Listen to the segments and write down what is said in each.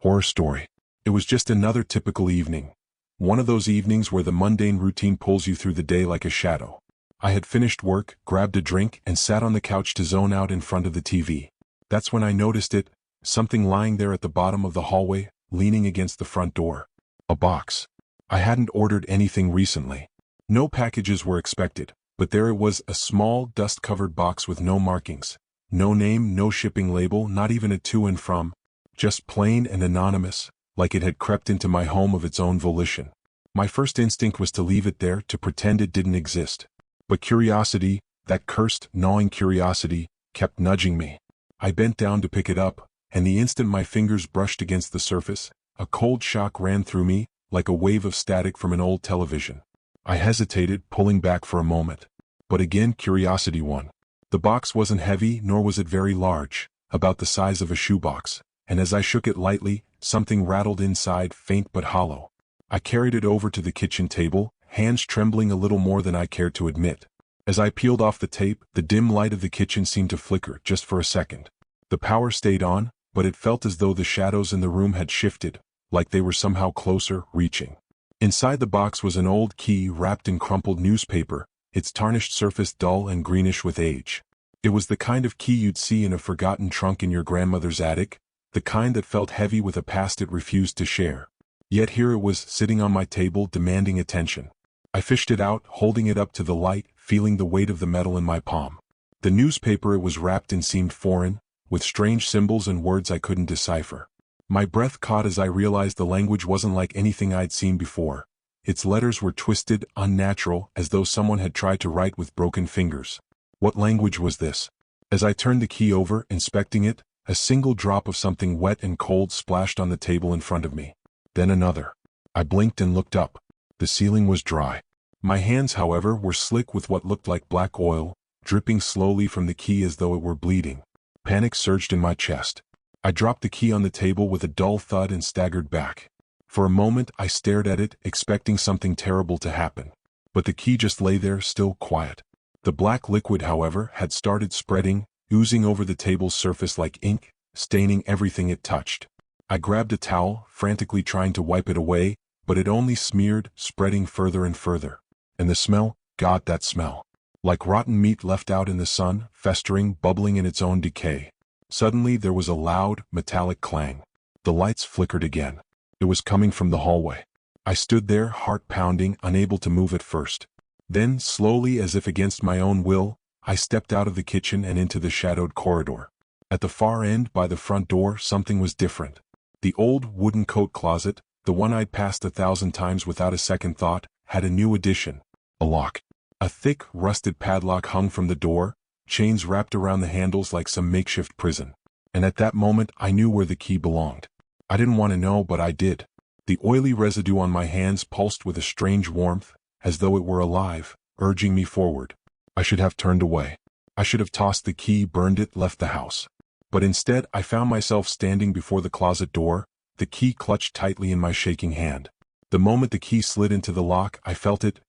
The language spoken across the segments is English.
Horror story. It was just another typical evening. One of those evenings where the mundane routine pulls you through the day like a shadow. I had finished work, grabbed a drink, and sat on the couch to zone out in front of the TV. That's when I noticed it, something lying there at the bottom of the hallway, leaning against the front door. A box. I hadn't ordered anything recently. No packages were expected, but there it was, a small, dust-covered box with no markings. No name, no shipping label, not even a to and from. Just plain and anonymous, like it had crept into my home of its own volition. My first instinct was to leave it there, to pretend it didn't exist. But curiosity, that cursed, gnawing curiosity, kept nudging me. I bent down to pick it up, and the instant my fingers brushed against the surface, a cold shock ran through me, like a wave of static from an old television. I hesitated, pulling back for a moment. But again curiosity won. The box wasn't heavy, nor was it very large, about the size of a shoebox, and as I shook it lightly, something rattled inside, faint but hollow. I carried it over to the kitchen table, hands trembling a little more than I cared to admit. As I peeled off the tape, the dim light of the kitchen seemed to flicker, just for a second. The power stayed on, but it felt as though the shadows in the room had shifted, like they were somehow closer, reaching. Inside the box was an old key wrapped in crumpled newspaper, its tarnished surface dull and greenish with age. It was the kind of key you'd see in a forgotten trunk in your grandmother's attic, the kind that felt heavy with a past it refused to share. Yet here it was, sitting on my table, demanding attention. I fished it out, holding it up to the light, feeling the weight of the metal in my palm. The newspaper it was wrapped in seemed foreign, with strange symbols and words I couldn't decipher. My breath caught as I realized the language wasn't like anything I'd seen before. Its letters were twisted, unnatural, as though someone had tried to write with broken fingers. What language was this? As I turned the key over, inspecting it, a single drop of something wet and cold splashed on the table in front of me. Then another. I blinked and looked up. The ceiling was dry. My hands, however, were slick with what looked like black oil, dripping slowly from the key as though it were bleeding. Panic surged in my chest. I dropped the key on the table with a dull thud and staggered back. For a moment I stared at it, expecting something terrible to happen. But the key just lay there, still quiet. The black liquid, however, had started spreading, oozing over the table's surface like ink, staining everything it touched. I grabbed a towel, frantically trying to wipe it away, but it only smeared, spreading further and further. And the smell, God, that smell. Like rotten meat left out in the sun, festering, bubbling in its own decay. Suddenly there was a loud, metallic clang. The lights flickered again. It was coming from the hallway. I stood there, heart pounding, unable to move at first. Then, slowly as if against my own will, I stepped out of the kitchen and into the shadowed corridor. At the far end, by the front door, something was different. The old wooden coat closet, the one I'd passed 1,000 times without a second thought, had a new addition. A lock. A thick, rusted padlock hung from the door, chains wrapped around the handles like some makeshift prison. And at that moment I knew where the key belonged. I didn't want to know, but I did. The oily residue on my hands pulsed with a strange warmth, as though it were alive, urging me forward. I should have turned away. I should have tossed the key, burned it, left the house. But instead I found myself standing before the closet door, the key clutched tightly in my shaking hand. The moment the key slid into the lock, I felt it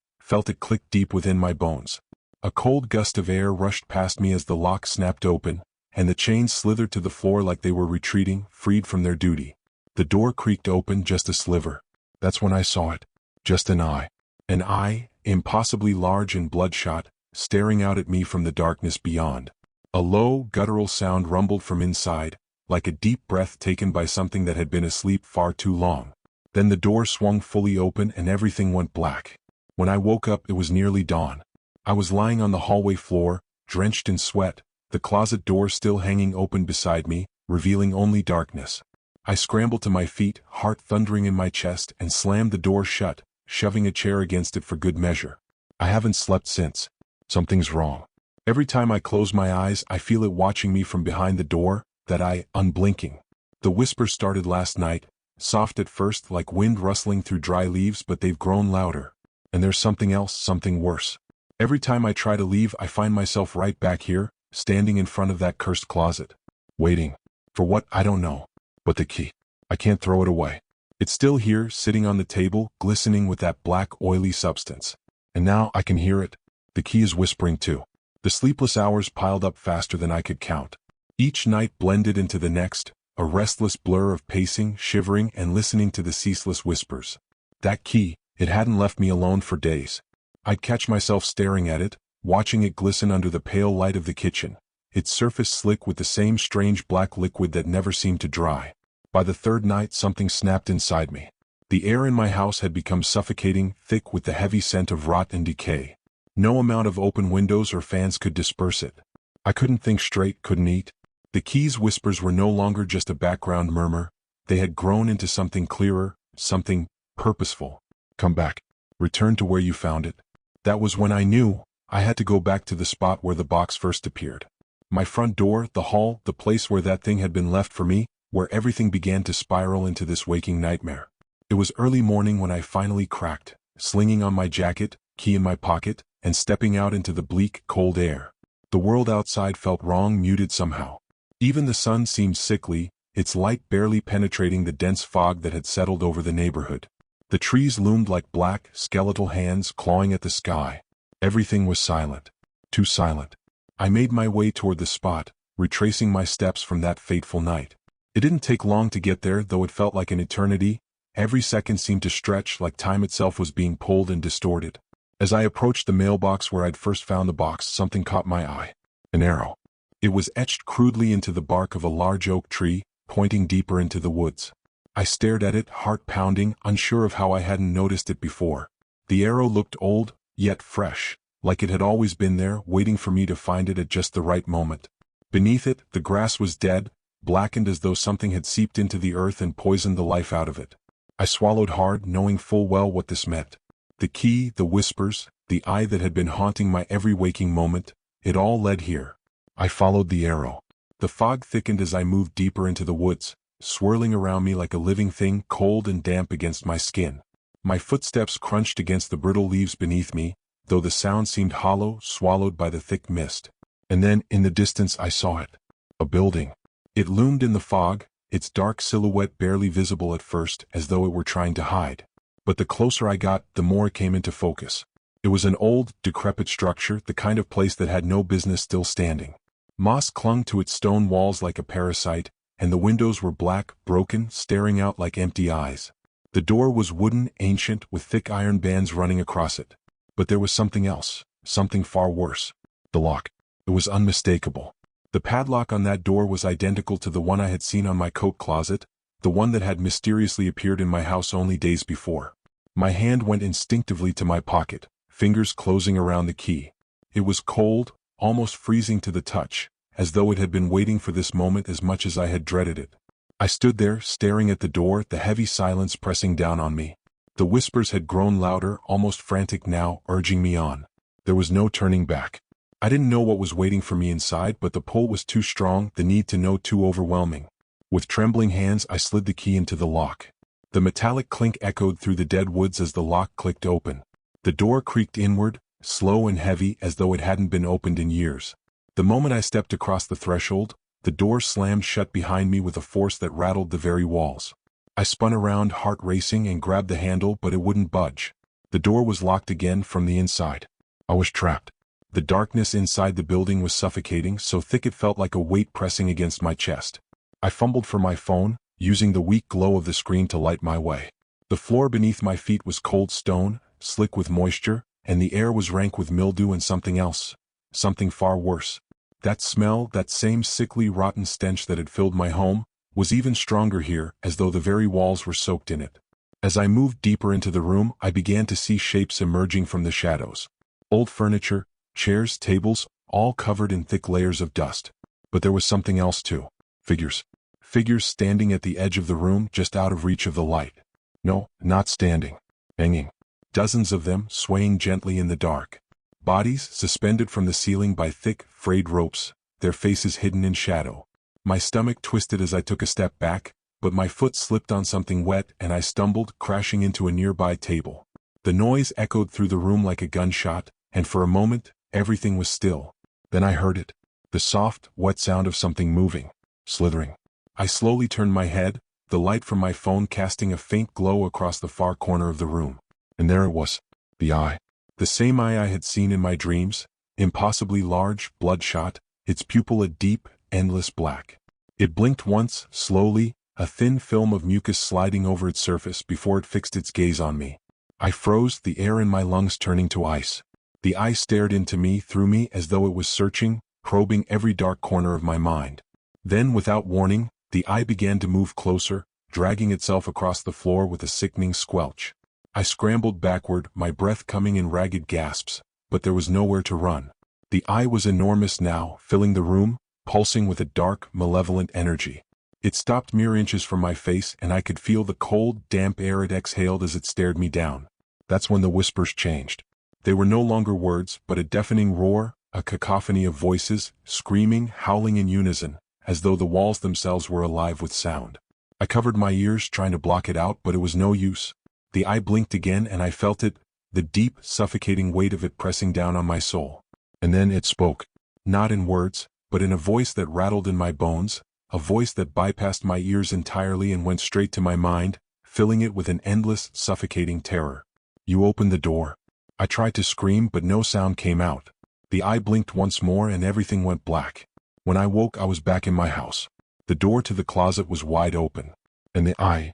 click deep within my bones. A cold gust of air rushed past me as the lock snapped open, and the chains slithered to the floor like they were retreating, freed from their duty. The door creaked open, just a sliver. That's when I saw it. Just an eye. An eye, impossibly large and bloodshot, staring out at me from the darkness beyond. A low, guttural sound rumbled from inside, like a deep breath taken by something that had been asleep far too long. Then the door swung fully open and everything went black. When I woke up, it was nearly dawn. I was lying on the hallway floor, drenched in sweat, the closet door still hanging open beside me, revealing only darkness. I scrambled to my feet, heart thundering in my chest, and slammed the door shut, shoving a chair against it for good measure. I haven't slept since. Something's wrong. Every time I close my eyes, I feel it watching me from behind the door, that eye, unblinking. The whispers started last night, soft at first, like wind rustling through dry leaves, but they've grown louder. And there's something else, something worse. Every time I try to leave, I find myself right back here, standing in front of that cursed closet. Waiting. For what, I don't know. But the key. I can't throw it away. It's still here, sitting on the table, glistening with that black, oily substance. And now I can hear it. The key is whispering too. The sleepless hours piled up faster than I could count. Each night blended into the next, a restless blur of pacing, shivering, and listening to the ceaseless whispers. That key, it hadn't left me alone for days. I'd catch myself staring at it, watching it glisten under the pale light of the kitchen, its surface slick with the same strange black liquid that never seemed to dry. By the third night something snapped inside me. The air in my house had become suffocating, thick with the heavy scent of rot and decay. No amount of open windows or fans could disperse it. I couldn't think straight, couldn't eat. The key's whispers were no longer just a background murmur. They had grown into something clearer, something purposeful. Come back. Return to where you found it. That was when I knew I had to go back to the spot where the box first appeared. My front door, the hall, the place where that thing had been left for me, where everything began to spiral into this waking nightmare. It was early morning when I finally cracked, slinging on my jacket, key in my pocket, and stepping out into the bleak, cold air. The world outside felt wrong, muted somehow. Even the sun seemed sickly, its light barely penetrating the dense fog that had settled over the neighborhood. The trees loomed like black, skeletal hands clawing at the sky. Everything was silent. Too silent. I made my way toward the spot, retracing my steps from that fateful night. It didn't take long to get there, though it felt like an eternity. Every second seemed to stretch like time itself was being pulled and distorted. As I approached the mailbox where I'd first found the box, something caught my eye. An arrow. It was etched crudely into the bark of a large oak tree, pointing deeper into the woods. I stared at it, heart pounding, unsure of how I hadn't noticed it before. The arrow looked old, yet fresh, like it had always been there, waiting for me to find it at just the right moment. Beneath it, the grass was dead, blackened as though something had seeped into the earth and poisoned the life out of it. I swallowed hard, knowing full well what this meant. The key, the whispers, the eye that had been haunting my every waking moment, it all led here. I followed the arrow. The fog thickened as I moved deeper into the woods, swirling around me like a living thing, cold and damp against my skin. My footsteps crunched against the brittle leaves beneath me, though the sound seemed hollow, swallowed by the thick mist. And then, in the distance, I saw it. A building. It loomed in the fog, its dark silhouette barely visible at first, as though it were trying to hide. But the closer I got, the more it came into focus. It was an old, decrepit structure, the kind of place that had no business still standing. Moss clung to its stone walls like a parasite, and the windows were black, broken, staring out like empty eyes. The door was wooden, ancient, with thick iron bands running across it. But there was something else, something far worse. The lock. It was unmistakable. The padlock on that door was identical to the one I had seen on my coat closet, the one that had mysteriously appeared in my house only days before. My hand went instinctively to my pocket, fingers closing around the key. It was cold, almost freezing to the touch, as though it had been waiting for this moment as much as I had dreaded it. I stood there, staring at the door, the heavy silence pressing down on me. The whispers had grown louder, almost frantic now, urging me on. There was no turning back. I didn't know what was waiting for me inside, but the pull was too strong, the need to know too overwhelming. With trembling hands, I slid the key into the lock. The metallic clink echoed through the dead woods as the lock clicked open. The door creaked inward, slow and heavy as though it hadn't been opened in years. The moment I stepped across the threshold, the door slammed shut behind me with a force that rattled the very walls. I spun around, heart racing, and grabbed the handle, but it wouldn't budge. The door was locked again from the inside. I was trapped. The darkness inside the building was suffocating, so thick it felt like a weight pressing against my chest. I fumbled for my phone, using the weak glow of the screen to light my way. The floor beneath my feet was cold stone, slick with moisture, and the air was rank with mildew and something else. Something far worse. That smell, that same sickly, rotten stench that had filled my home, was even stronger here, as though the very walls were soaked in it. As I moved deeper into the room, I began to see shapes emerging from the shadows. Old furniture, chairs, tables, all covered in thick layers of dust. But there was something else too. Figures. Figures standing at the edge of the room, just out of reach of the light. No, not standing. Hanging. Dozens of them, swaying gently in the dark. Bodies suspended from the ceiling by thick, frayed ropes, their faces hidden in shadow. My stomach twisted as I took a step back, but my foot slipped on something wet and I stumbled, crashing into a nearby table. The noise echoed through the room like a gunshot, and for a moment, everything was still. Then I heard it. The soft, wet sound of something moving, slithering. I slowly turned my head, the light from my phone casting a faint glow across the far corner of the room. And there it was. The eye. The same eye I had seen in my dreams, impossibly large, bloodshot, its pupil a deep, endless black. It blinked once, slowly, a thin film of mucus sliding over its surface before it fixed its gaze on me. I froze, the air in my lungs turning to ice. The eye stared into me, through me, as though it was searching, probing every dark corner of my mind. Then, without warning, the eye began to move closer, dragging itself across the floor with a sickening squelch. I scrambled backward, my breath coming in ragged gasps, but there was nowhere to run. The eye was enormous now, filling the room, pulsing with a dark, malevolent energy. It stopped mere inches from my face, and I could feel the cold, damp air it exhaled as it stared me down. That's when the whispers changed. They were no longer words, but a deafening roar, a cacophony of voices, screaming, howling in unison, as though the walls themselves were alive with sound. I covered my ears, trying to block it out, but it was no use. The eye blinked again, and I felt it, the deep, suffocating weight of it pressing down on my soul. And then it spoke. Not in words, but in a voice that rattled in my bones, a voice that bypassed my ears entirely and went straight to my mind, filling it with an endless, suffocating terror. You opened the door. I tried to scream, but no sound came out. The eye blinked once more and everything went black. When I woke, I was back in my house. The door to the closet was wide open. And the eye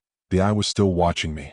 was still watching me.